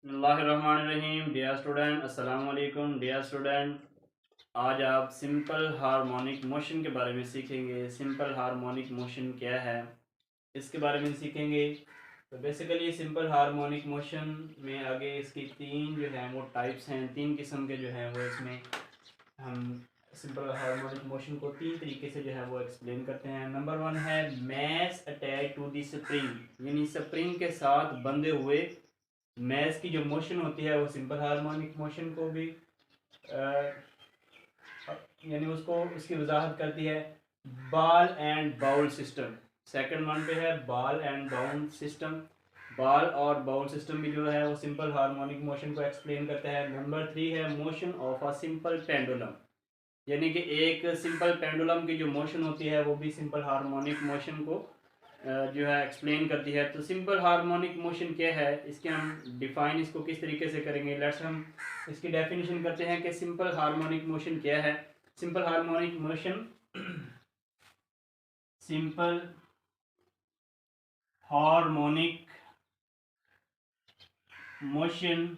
बिस्मिल्लाहिर्रहमानिर्रहीम। Dear student, अस्सलाम वालेकुम। डियर स्टूडेंट, आज आप सिंपल हार्मोनिक मोशन के बारे में सीखेंगे। सिंपल हार्मोनिक मोशन क्या है इसके बारे में सीखेंगे। तो बेसिकली सिंपल हार्मोनिक मोशन में आगे इसकी तीन जो है वो टाइप्स हैं, तीन किस्म के जो हैं वो इसमें हम सिंपल हार्मोनिक मोशन को तीन तरीके से जो है वो एक्सप्लेन करते हैं। नंबर वन है mass attach to the spring, यानी स्प्रिंग के साथ बंधे हुए मैस की जो मोशन होती है वो सिंपल हार्मोनिक मोशन को भी यानी उसको उसकी वजाहत करती है। Ball and bowl system second one पे है, ball and bowl system. Ball और बाउल सिस्टम भी जो है वो सिंपल हार्मोनिक मोशन को एक्सप्लेन करता है। नंबर थ्री है motion of a simple pendulum, यानी कि एक सिंपल पेंडुलम की जो मोशन होती है वो भी सिंपल हार्मोनिक मोशन को जो है एक्सप्लेन करती है। तो सिंपल हार्मोनिक मोशन क्या है, इसके हम डिफाइन इसको किस तरीके से करेंगे। लेट्स हम इसकी डेफिनेशन करते हैं कि सिंपल हार्मोनिक मोशन क्या है। Simple harmonic motion simple harmonic motion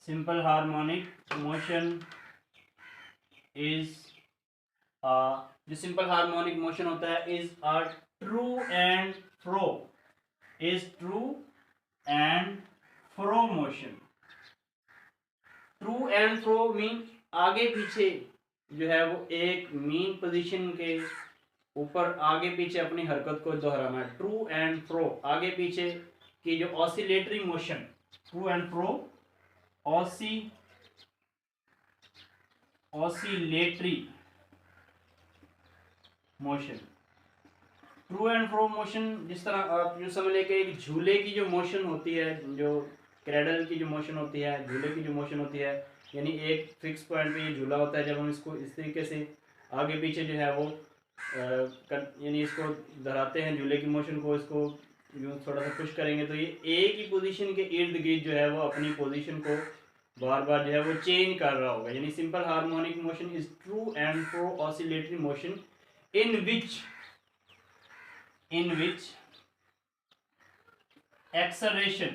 simple harmonic motion is जो सिंपल हार्मोनिक मोशन होता है is a true and fro true and fro motion. True and fro mean आगे पीछे जो है वो एक मीन पोजीशन के ऊपर आगे पीछे अपनी हरकत को दोहराना है। ट्रू एंड फ्रो आगे पीछे की जो oscillatory motion, true and fro oscillatory motion. True and fro motion जिस तरह आप यूँ समझ लें कि एक झूले की जो मोशन होती है, जो क्रेडल की जो मोशन होती है, झूले की जो मोशन होती है, यानी एक फिक्स पॉइंट पे ये झूला होता है। जब हम इसको इस तरीके से आगे पीछे जो है वो यानी इसको दोहराते हैं झूले की मोशन को, इसको यूँ थोड़ा सा पुश करेंगे तो ये एक ही पोजीशन के इर्द गिर्द जो है वो अपनी पोजीशन को बार बार जो है वो चेंज कर रहा होगा। यानी simple harmonic motion is true and fro oscillatory motion in which acceleration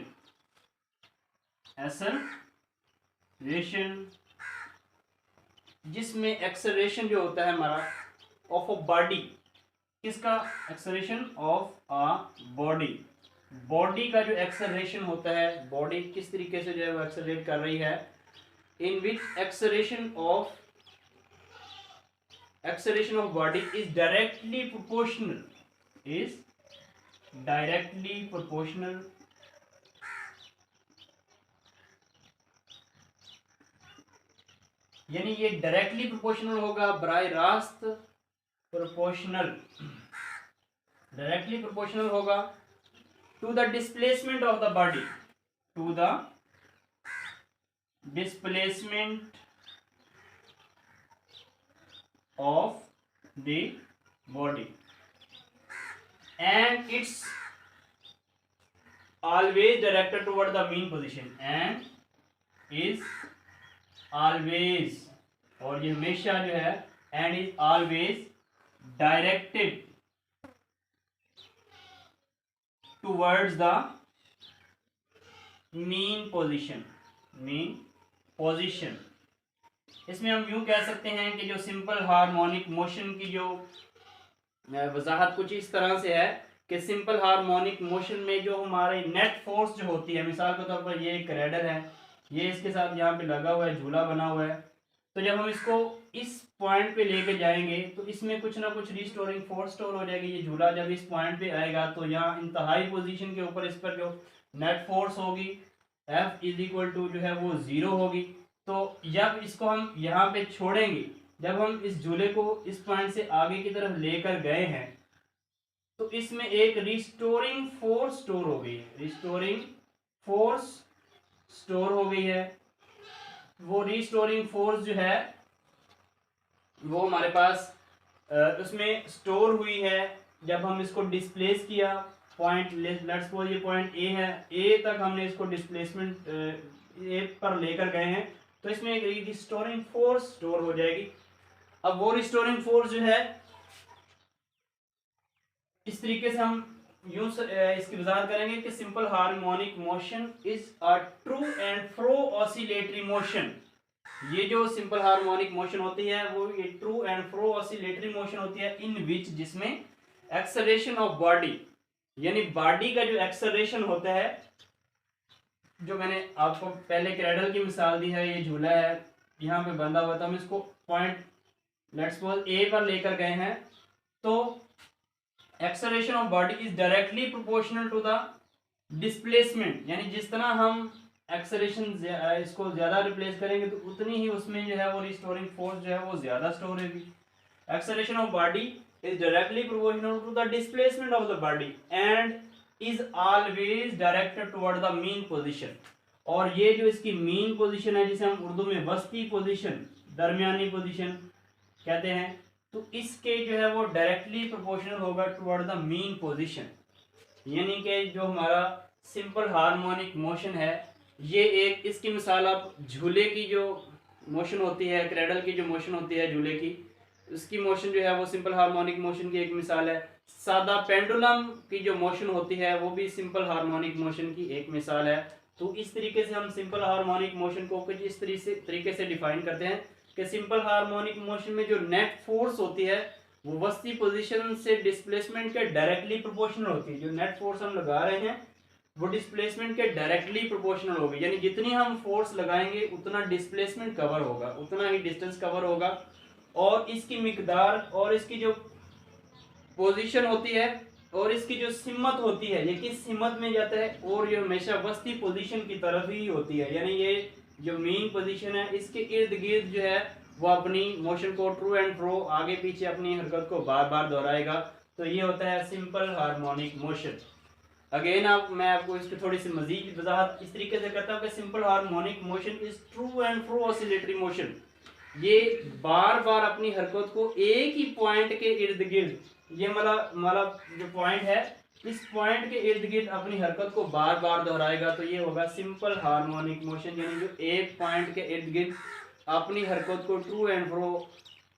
जिसमें एक्सेलरेशन जो होता है हमारा ऑफ अ बॉडी, किसका एक्सेलरेशन ऑफ अ बॉडी का जो एक्सेलरेशन होता है, बॉडी किस तरीके से जो है वो एक्सेलरेट कर रही है। In which acceleration of body is directly proportional यानी ये डायरेक्टली प्रोपोर्शनल होगा, बराह रास्त डायरेक्टली प्रोपोर्शनल होगा to the displacement of the body, to the displacement of the body, and it's always directed toward the mean position, and is always, और ये हमेशा जो है and is always directed towards the mean position। इसमें हम यूं कह सकते हैं कि जो सिंपल हार्मोनिक मोशन की जो वजाहत कुछ इस तरह से है कि सिंपल हार्मोनिक मोशन में जो हमारी नेट फोर्स जो होती है, मिसाल के तौर पर ये एक रेडर है, ये इसके साथ यहाँ पे लगा हुआ है, झूला बना हुआ है। तो जब हम इसको इस पॉइंट पे लेके जाएंगे तो इसमें कुछ ना कुछ रिस्टोरिंग फोर्स स्टोर हो जाएगी। ये झूला जब इस पॉइंट पे आएगा तो यहाँ इंतहाई पोजीशन के ऊपर इस पर जो नेट फोर्स होगी F इज इक्वल टू जो है वो 0 होगी। तो जब इसको हम यहाँ पे छोड़ेंगे, जब हम इस झूले को इस पॉइंट से आगे की तरफ लेकर गए हैं तो इसमें एक रिस्टोरिंग फोर्स स्टोर हो गई है। वो रिस्टोरिंग फोर्स जो है वो हमारे पास उसमें स्टोर हुई है। जब हम इसको डिस्प्लेस किया पॉइंट, लेट्स सपोज ये पॉइंट ए है, ए तक हमने इसको डिस्प्लेसमेंट ए पर लेकर गए हैं तो इसमें एक रिस्टोरिंग फोर्स स्टोर हो जाएगी। अब वो रिस्टोरिंग फोर्स जो है इस तरीके से हम इसकी वजाहत करेंगे कि simple harmonic motion is a true and fro oscillatory motion. ये जो सिंपल हार्मोनिक मोशन होती है वो ये true and fro oscillatory motion होती है इन विच, जिसमें एक्सेलरेशन ऑफ बॉडी, यानी बॉडी का जो एक्सेलरेशन होता है, जो मैंने आपको पहले क्रेडल की मिसाल दी है, ये झूला है यहाँ पे बंधा हुआ था, हम इसको पॉइंट लेट्स सपोज ए पर लेकर गए हैं, तो acceleration of body is directly proportional to the displacement, यानी जिस तरह हम एक्सेलरेशन इसको ज्यादा रिप्लेस करेंगे तो उतनी ही उसमें जो है वो रिस्टोरिंग फोर्स जो है वो ज्यादा स्टोर होगी। Acceleration of body is directly proportional to the displacement of the body and is always directed toward the mean position. और ये जो इसकी मीन पोजीशन है, जिसे हम उर्दू में वस्ती पोजीशन, दरमियानी पोजीशन कहते हैं, तो इसके जो है वो डायरेक्टली प्रोपोर्शनल होगा टुवर्ड द मीन पोजीशन। यानी कि जो हमारा सिंपल हार्मोनिक मोशन है, ये एक, इसकी मिसाल आप झूले की जो मोशन होती है, क्रेडल की जो मोशन होती है झूले की, उसकी मोशन जो है वो सिंपल हार्मोनिक मोशन की एक मिसाल है। सादा पेंडुलम की जो मोशन होती है वो भी सिंपल हार्मोनिक मोशन की एक मिसाल है। तो इस तरीके से हम सिंपल हार्मोनिक मोशन को कुछ इस तरीके से डिफाइन करते हैं कि सिंपल हार्मोनिक मोशन में जो नेट फोर्स होती है वो वस्ती पोजीशन से डिस्प्लेसमेंट के डायरेक्टली प्रोपोर्शनल होती है। जो नेट फोर्स हम लगा रहे हैं वो डिस्प्लेसमेंट के डायरेक्टली प्रोपोर्शनल होगी, यानी जितनी हम फोर्स लगाएंगे उतना डिस्प्लेसमेंट कवर होगा, उतना ही डिस्टेंस कवर होगा। और इसकी मिकदार और इसकी जो पोजीशन होती है और इसकी जो सिमत होती है, ये किस सिमत में जाता है, और ये हमेशा वस्ती पोजीशन की तरफ ही होती है। यानी ये जो मेन पोजीशन है इसके इर्द गिर्द जो है वो अपनी मोशन को ट्रू एंड फ्रो, आगे पीछे अपनी हरकत को बार बार दोहराएगा। तो ये होता है सिंपल हार्मोनिक मोशन। अगेन मैं आपको इसकी थोड़ी सी मजीद वजाहत इस तरीके से करता हूँ कि simple harmonic motion is true and fro oscillatory motion. ये बार बार अपनी हरकत को एक ही पॉइंट के इर्द गिर्द, ये मतलब जो पॉइंट है, इस पॉइंट के इर्द गिर्द अपनी हरकत को बार बार दोहराएगा। तो ये होगा सिंपल हार्मोनिक मोशन, यानी जो एक पॉइंट के इर्द गिर्द अपनी हरकत को ट्रू एंड फ्रो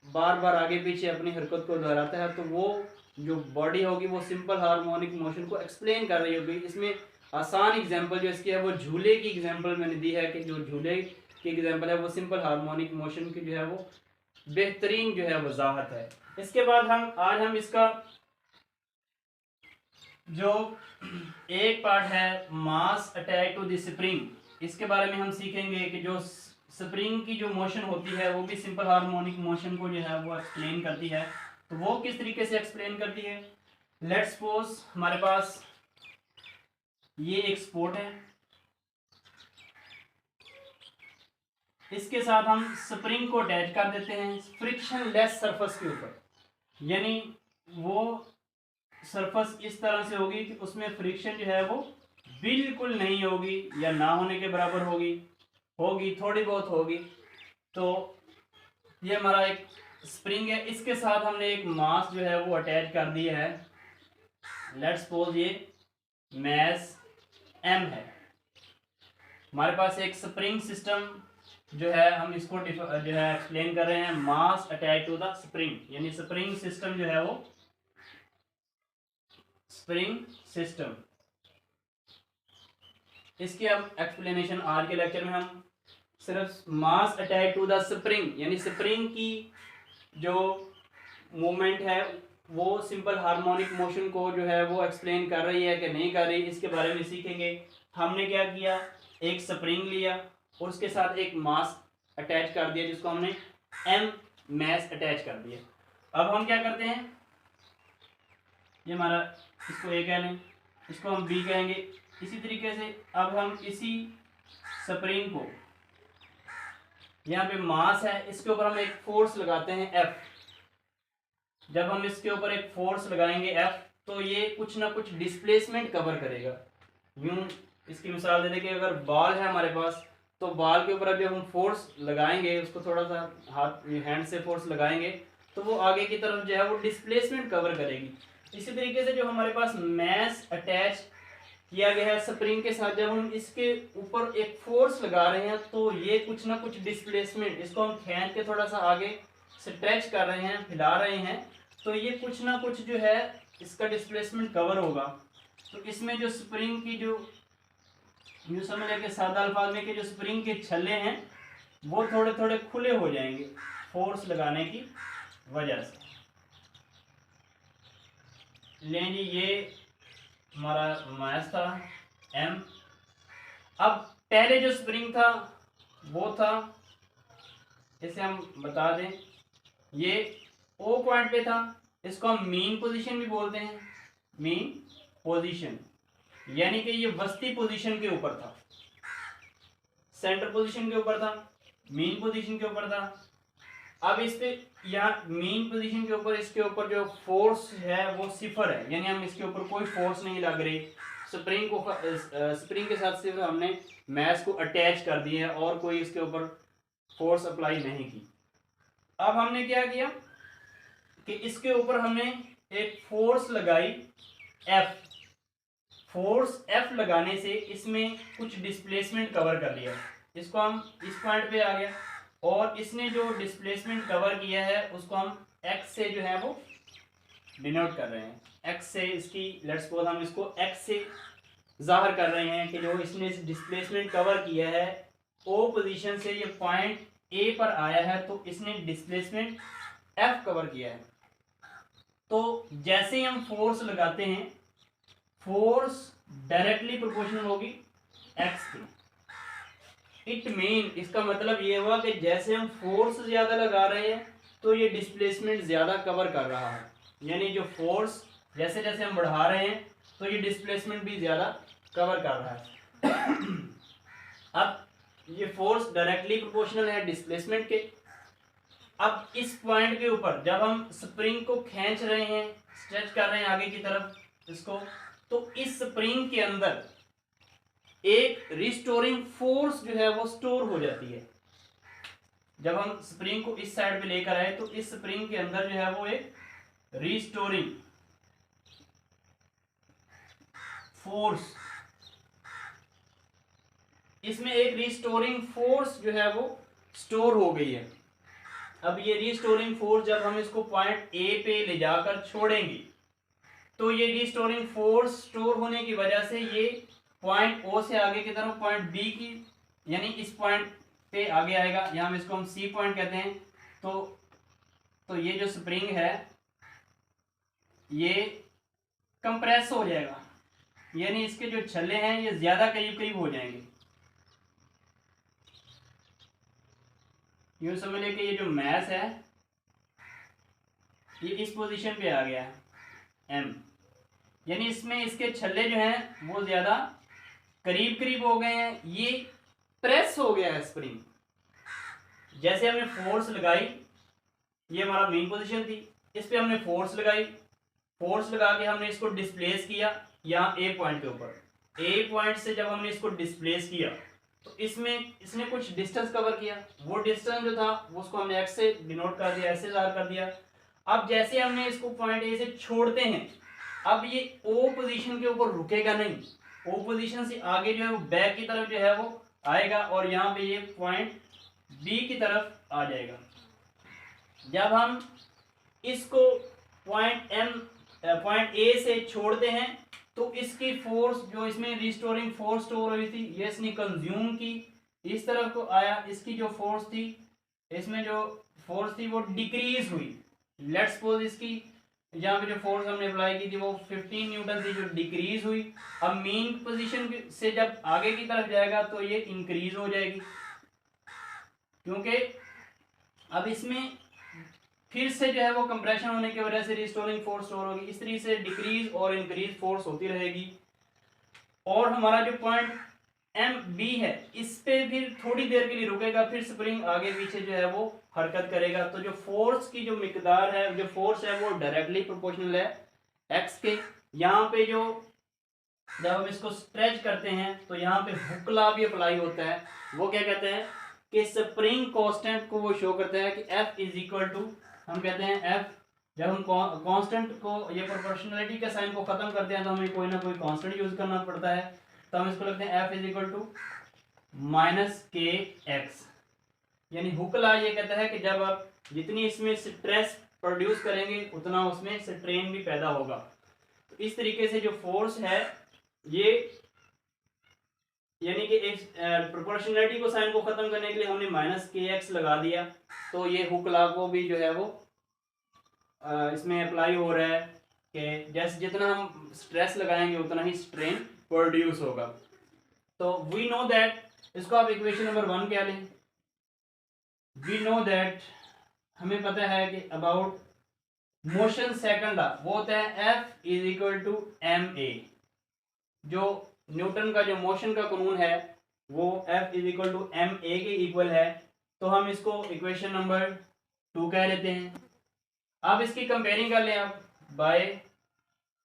बार बार आगे पीछे अपनी हरकत को दोहराता है। तो वो जो बॉडी होगी वो सिंपल हार्मोनिक मोशन को एक्सप्लेन कर रही होगी। इसमें आसान एग्जांपल जो इसकी है वो झूले की एग्जांपल मैंने दी है, कि जो झूले की एग्जांपल है वो सिंपल हार्मोनिक मोशन की जो है वो बेहतरीन जो है वजाहत है। इसके बाद आज हम इसका जो एक पार्ट है mass attach to the spring, इसके बारे में हम सीखेंगे कि जो स्प्रिंग की जो मोशन होती है वो भी सिंपल हार्मोनिक मोशन को जो है वो एक्सप्लेन करती है। तो वो किस तरीके से एक्सप्लेन करती है। लेट्स सपोज हमारे पास ये एक स्पोर्ट है, इसके साथ हम स्प्रिंग को अटैच कर देते हैं फ्रिक्शन लेस सरफेस के ऊपर, यानी वो सरफेस इस तरह से होगी कि उसमें फ्रिक्शन जो है वो बिल्कुल नहीं होगी या ना होने के बराबर होगी थोड़ी बहुत होगी। तो ये हमारा एक स्प्रिंग है, इसके साथ हमने एक मास जो है वो अटैच कर दिया है। लेट्स सपोज ये मास m है। हमारे पास एक स्प्रिंग सिस्टम जो है, हम इसको जो है एक्सप्लेन कर रहे हैं mass attach to the spring, यानी स्प्रिंग सिस्टम जो है वो स्प्रिंग सिस्टम, इसकी हम एक्सप्लेनेशन आज के लेक्चर में हम सिर्फ mass attach to the spring, यानी स्प्रिंग की जो मूवमेंट है वो सिंपल हार्मोनिक मोशन को जो है वो एक्सप्लेन कर रही है कि नहीं कर रही, इसके बारे में सीखेंगे। हमने क्या किया, एक स्प्रिंग लिया और उसके साथ एक मास अटैच कर दिया जिसको हमने m मास अटैच कर दिया। अब हम क्या करते हैं, ये हमारा, इसको a कह लें, इसको हम b कहेंगे। इसी तरीके से अब हम इसी स्प्रिंग को, यहाँ पे मास है, इसके ऊपर हम एक फोर्स लगाते हैं F। जब हम इसके ऊपर एक फोर्स लगाएंगे F तो ये कुछ ना कुछ डिस्प्लेसमेंट कवर करेगा। यूं इसकी मिसाल दे दें कि अगर बॉल है हमारे पास, तो बॉल के ऊपर अब जब हम फोर्स लगाएंगे, उसको थोड़ा सा हाथ हैंड से फोर्स लगाएंगे तो वो आगे की तरफ जो है वो डिस्प्लेसमेंट कवर करेगी। इसी तरीके से जो हमारे पास मास अटैच किया गया है स्प्रिंग के साथ, जब हम इसके ऊपर एक फोर्स लगा रहे हैं तो ये कुछ ना कुछ डिस्प्लेसमेंट, इसको हम खींच के थोड़ा सा आगे स्ट्रेच कर रहे हैं, फैला रहे हैं, तो ये कुछ ना कुछ जो है इसका डिस्प्लेसमेंट कवर होगा। तो इसमें जो स्प्रिंग की जो यूँ समझ लें कि सादा अल्फाज में कि जो स्प्रिंग के छल्ले हैं वो थोड़े थोड़े खुले हो जाएंगे फोर्स लगाने की वजह से। लें जी, ये हमारा मैथ था एम। अब पहले जो स्प्रिंग था वो था, इसे हम बता दें, ये ओ पॉइंट पे था, इसको हम मीन पोजीशन भी बोलते हैं, मीन पोजीशन, यानी कि ये वस्ती पोजीशन के ऊपर था, सेंटर पोजीशन के ऊपर था, मीन पोजीशन के ऊपर था। अब इस पे यहाँ मीन पोजीशन के ऊपर इसके ऊपर जो फोर्स है वो सिफर है, यानी हम इसके ऊपर कोई फोर्स नहीं लग रही। स्प्रिंग को स्प्रिंग के साथ सिर्फ हमने मैश को अटैच कर दिया है और कोई इसके ऊपर फोर्स अप्लाई नहीं की। अब हमने क्या किया कि इसके ऊपर हमने एक फोर्स लगाई एफ। फोर्स एफ लगाने से इसमें कुछ डिस्प्लेसमेंट कवर कर लिया, इसको हम इस पॉइंट पे आ गया, और इसने जो डिस्प्लेसमेंट कवर किया है उसको हम एक्स से जो है वो डिनोट कर रहे हैं, एक्स से इसकी लेट्स सपोज हम इसको एक्स से जाहिर कर रहे हैं कि जो इसने डिस्प्लेसमेंट कवर किया है ओ पोजीशन से ये पॉइंट ए पर आया है, तो इसने डिस्प्लेसमेंट एफ कवर किया है। तो जैसे ही हम फोर्स लगाते हैं फोर्स डायरेक्टली प्रोपोर्शनल होगी एक्स की। इट मीन, इसका मतलब ये हुआ कि जैसे हम फोर्स ज्यादा लगा रहे हैं तो ये डिस्प्लेसमेंट ज्यादा कवर कर रहा है, यानी जो फोर्स जैसे जैसे हम बढ़ा रहे हैं तो ये डिस्प्लेसमेंट भी ज्यादा कवर कर रहा है। अब ये फोर्स डायरेक्टली प्रोपोर्शनल है डिस्प्लेसमेंट के। अब इस पॉइंट के ऊपर जब हम स्प्रिंग को खींच रहे हैं, स्ट्रेच कर रहे हैं आगे की तरफ इसको, तो इस स्प्रिंग के अंदर एक रिस्टोरिंग फोर्स जो है वो स्टोर हो जाती है। जब हम स्प्रिंग को इस साइड पे लेकर आए तो इस स्प्रिंग के अंदर जो है वो एक रिस्टोरिंग फोर्स, इसमें एक रिस्टोरिंग फोर्स जो है वो स्टोर हो गई है। अब ये रिस्टोरिंग फोर्स जब हम इसको पॉइंट ए पे ले जाकर छोड़ेंगे तो ये रिस्टोरिंग फोर्स स्टोर होने की वजह से ये पॉइंट ओ से आगे की तरफ पॉइंट बी की, यानी इस पॉइंट पे आगे आएगा, यहाँ हम इसको हम सी पॉइंट कहते हैं। तो ये जो स्प्रिंग है ये कंप्रेस हो जाएगा, यानी इसके जो छल्ले हैं ये ज्यादा करीब करीब हो जाएंगे। यूं समझ लें कि ये जो मैस है ये इस पोजीशन पे आ गया है एम, यानी इसमें इसके छल्ले जो हैं वो ज्यादा करीब करीब हो गए हैं, ये प्रेस हो गया है स्प्रिंग। जैसे हमने फोर्स लगाई, ये हमारा मेन पोजीशन थी, इस पे हमने फोर्स लगाई, फोर्स लगा के हमने इसको डिस्प्लेस किया यहाँ ए पॉइंट के ऊपर। ए पॉइंट से जब हमने इसको डिस्प्लेस किया तो इसमें इसने कुछ डिस्टेंस कवर किया, वो डिस्टेंस जो था उसको हमने एक्स से डिनोट कर दिया, ऐसे जाहिर कर दिया। अब जैसे हमने इसको पॉइंट ए से छोड़ते हैं, अब ये ओ पोजीशन के ऊपर रुकेगा नहीं, ओ पोजीशन से आगे जो है वो बैक की तरफ जो है वो आएगा और यहाँ पे ये पॉइंट बी की तरफ आ जाएगा। जब हम इसको पॉइंट ए से छोड़ते हैं तो इसकी फोर्स जो इसमें रिस्टोरिंग फोर्स स्टोर हुई थी ये इसने कंज्यूम की, इस तरफ को आया, इसकी जो फोर्स थी इसमें जो फोर्स थी वो डिक्रीज हुई। लेट्स सपोज इसकी यहाँ पे जो फोर्स हमने अप्लाई की थी वो 15 न्यूटन थी जो डिक्रीज हुई। अब मेन पोजीशन से जब आगे की तरफ जाएगा तो ये इंक्रीज हो जाएगी, क्योंकि अब इसमें फिर से जो है वो कंप्रेशन होने की वजह से रिस्टोरिंग फोर्स स्टोर होगी। इस तरीके से डिक्रीज और इंक्रीज फोर्स होती रहेगी। और हमारा जो पॉइंट एम बी है इस पे फिर थोड़ी देर के लिए रुकेगा, फिर स्प्रिंग आगे पीछे जो है वो हरकत करेगा। तो जो फोर्स की जो मिकदार है, जो फोर्स है वो डायरेक्टली प्रोपोर्शनल है एक्स के। यहाँ पे जो जब हम इसको स्ट्रेच करते हैं तो यहाँ पे हुक लॉ भी अप्लाई होता है। वो क्या कहते हैं कि स्प्रिंग कांस्टेंट को वो शो करता है कि F इज इक्वल टू, हम कहते हैं F, जब हम कांस्टेंट को ये प्रोपोर्शनलिटी के साइन को खत्म करते हैं तो हमें कोई ना कोई कांस्टेंट यूज करना पड़ता है, तो हम इसको लिखते हैं F is equal to minus k x. यानी हुक लॉ ये कहता है कि जब आप जितनी इसमें स्ट्रेस प्रोड्यूस करेंगे उतना उसमें स्ट्रेन भी पैदा होगा। तो इस तरीके से जो फोर्स है ये, यानी कि एक प्रोपोर्शनलिटी को साइन को खत्म करने के लिए हमने माइनस के एक्स लगा दिया, तो ये हुक लॉ को भी जो है वो इसमें अप्लाई हो रहा है कि जैसे जितना हम स्ट्रेस लगाएंगे उतना ही स्ट्रेन प्रोड्यूस होगा। तो वी नो दैट, इसको आप इक्वेशन नंबर 1 क्या लें, वी नो दैट, हमें पता है कि अबाउट मोशन सेकंड लॉ वो होता है F is equal to m a. जो न्यूटन का जो मोशन का कानून है वो F is equal to m a के इक्वल है, तो हम इसको इक्वेशन नंबर 2 कह लेते हैं। अब इसकी कंपेयरिंग कर लें आप, बाय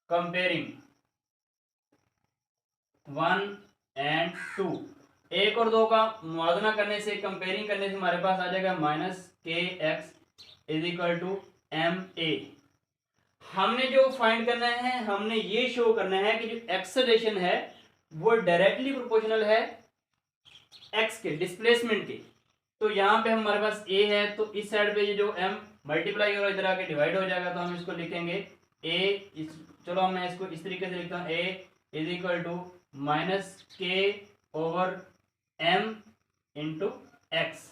कंपेयरिंग 1 एंड 2, 1 और 2 का मुआवजा करने से, कंपेयरिंग करने से हमारे पास आ जाएगा minus k x is equal to m a. हमने जो फाइंड करना है, हमने ये शो करना है कि जो एक्सेलरेशन है वो डायरेक्टली प्रोपोर्शनल है एक्स के डिस्प्लेसमेंट के। तो यहाँ पे हमारे पास ए है, तो इस साइड पे ये जो एम मल्टीप्लाई और इधर आके डिवाइड हो जाएगा, तो हम इसको लिखेंगे ए, चलो मैं इसको इस तरीके से लिखता हूँ, ए इज इक्वल टू माइनस के ओवर एम इंटू एक्स।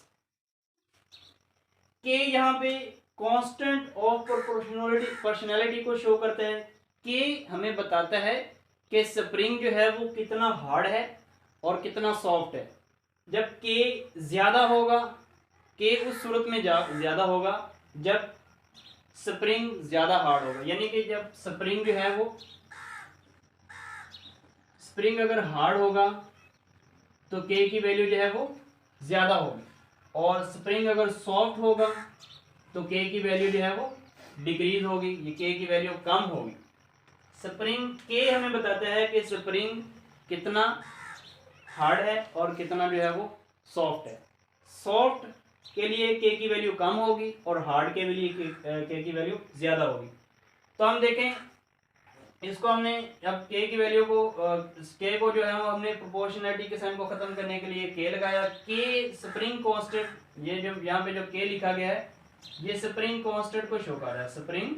के यहाँ पे कांस्टेंट ऑफ प्रोपोर्शनैलिटी को शो करता है। के हमें बताता है कि स्प्रिंग जो है वो कितना हार्ड है और कितना सॉफ्ट है। जब के ज्यादा होगा, के उस सूरत में ज्यादा होगा जब स्प्रिंग ज्यादा हार्ड होगा, यानी कि जब स्प्रिंग जो है वो, स्प्रिंग अगर हार्ड होगा तो के की वैल्यू जो है वो ज्यादा होगी, और स्प्रिंग अगर सॉफ्ट होगा तो के की वैल्यू जो है वो डिक्रीज होगी, ये के की वैल्यू कम होगी। स्प्रिंग के हमें बताता है कि स्प्रिंग कितना हार्ड है और कितना जो है वो सॉफ्ट है। सॉफ्ट के लिए के की वैल्यू कम होगी और हार्ड के लिए के की वैल्यू ज़्यादा होगी। तो हम देखें इसको, हमने अब के की वैल्यू को, के को जो है वो हमने प्रोपोर्शनलिटी के साइन को ख़त्म करने के लिए के लगाया। के स्प्रिंग कांस्टेंट, ये जो यहाँ पे जो के लिखा गया है ये स्प्रिंग कांस्टेंट को शो कर रहा है, स्प्रिंग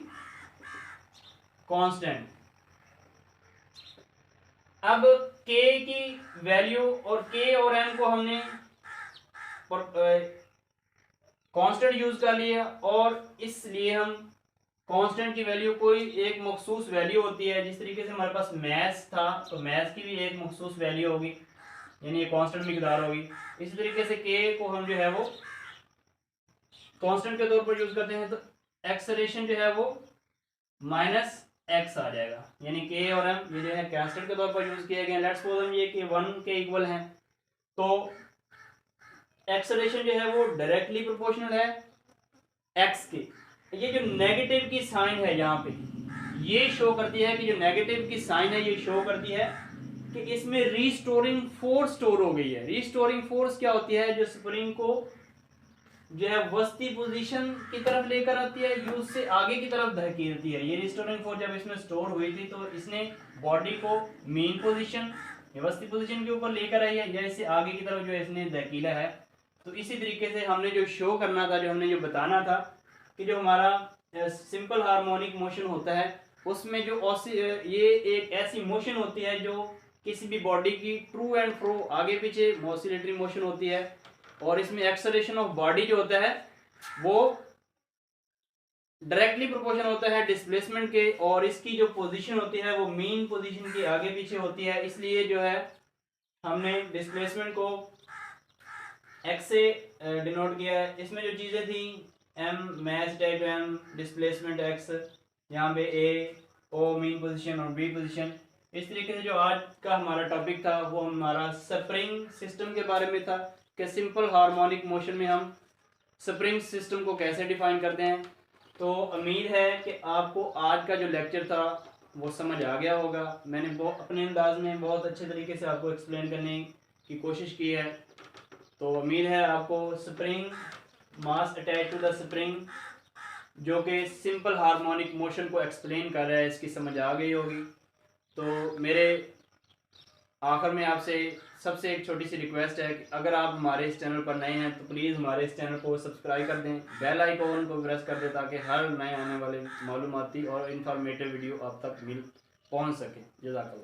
कांस्टेंट। अब के की वैल्यू और के और एम को हमने कांस्टेंट यूज कर लिया, और इसलिए हम कांस्टेंट की वैल्यू कोई एक मखसूस वैल्यू होती है। जिस तरीके से हमारे पास मैथ्स था तो मैथ्स की भी एक मखसूस वैल्यू होगी, यानी ये कांस्टेंट मिकदार होगी। इसी तरीके से के को हम जो है वो कांस्टेंट के तौर पर यूज करते हैं, तो एक्सेलरेशन जो है वो माइनस एक्स आ जाएगा, यानी के और एम ये जो है कांस्टेंट के तौर पर यूज किए गए। लेट्स सपोज हम ये कि 1 के इक्वल हैं, तो एक्सेलरेशन जो है वो डायरेक्टली प्रोपोर्शनल है एक्स के। ये जो नेगेटिव की साइन है यहाँ पे ये शो करती है कि जो नेगेटिव की साइन है ये शो करती है कि इसमें रीस्टोरिंग फोर्स स्टोर हो गई है। रीस्टोरिंग फोर्स क्या होती है, जो स्प्रिंग को जो है वस्ती पोजीशन की तरफ लेकर आती है, यूज से आगे की तरफ धकेलती है। ये रिस्टोरिंग फोर्स जब इसमें स्टोर हुई थी तो इसने बॉडी को मेन पोजीशन या वस्ती पोजीशन के ऊपर लेकर आई है, या इससे आगे की तरफ जो इसने धकेला है। तो इसी तरीके से हमने जो शो करना था, जो हमने जो बताना था कि जो हमारा सिंपल हार्मोनिक मोशन होता है उसमें जो ये एक ऐसी मोशन होती है जो किसी भी बॉडी की ट्रू एंड फ्रो आगे पीछे ऑसिलेटरी मोशन होती है, और इसमें एक्सेलरेशन ऑफ बॉडी जो होता है वो डायरेक्टली प्रोपोर्शनल होता है डिस्प्लेसमेंट के, और इसकी जो पोजीशन होती है वो मीन पोजीशन के आगे पीछे होती है। इसलिए जो है हमने डिस्प्लेसमेंट को एक्स से डिनोट किया है। इसमें जो चीज़ें थी m match type m displacement x, यहाँ पे ए ओ मीन पोजीशन और बी पोजीशन। इस तरीके से जो आज का हमारा टॉपिक था वो हमारा स्प्रिंग सिस्टम के बारे में था कि सिंपल हार्मोनिक मोशन में हम स्प्रिंग सिस्टम को कैसे डिफाइन करते हैं। तो उम्मीद है कि आपको आज का जो लेक्चर था वो समझ आ गया होगा। मैंने अपने अंदाज में बहुत अच्छे तरीके से आपको एक्सप्लेन करने की कोशिश की है। तो उम्मीद है आपको spring mass attach to the spring जो कि सिंपल हार्मोनिक मोशन को एक्सप्लेन कर रहा है इसकी समझ आ गई होगी। तो मेरे आखिर में आपसे सबसे एक छोटी सी रिक्वेस्ट है कि अगर आप हमारे इस चैनल पर नए हैं तो प्लीज़ हमारे इस चैनल को सब्सक्राइब कर दें, बेल आइकॉन को प्रेस कर दें ताकि हर नए आने वाले मालूमाती और इन्फॉर्मेटिव वीडियो आप तक मिल पहुंच सके। जज़ाकल्लाह।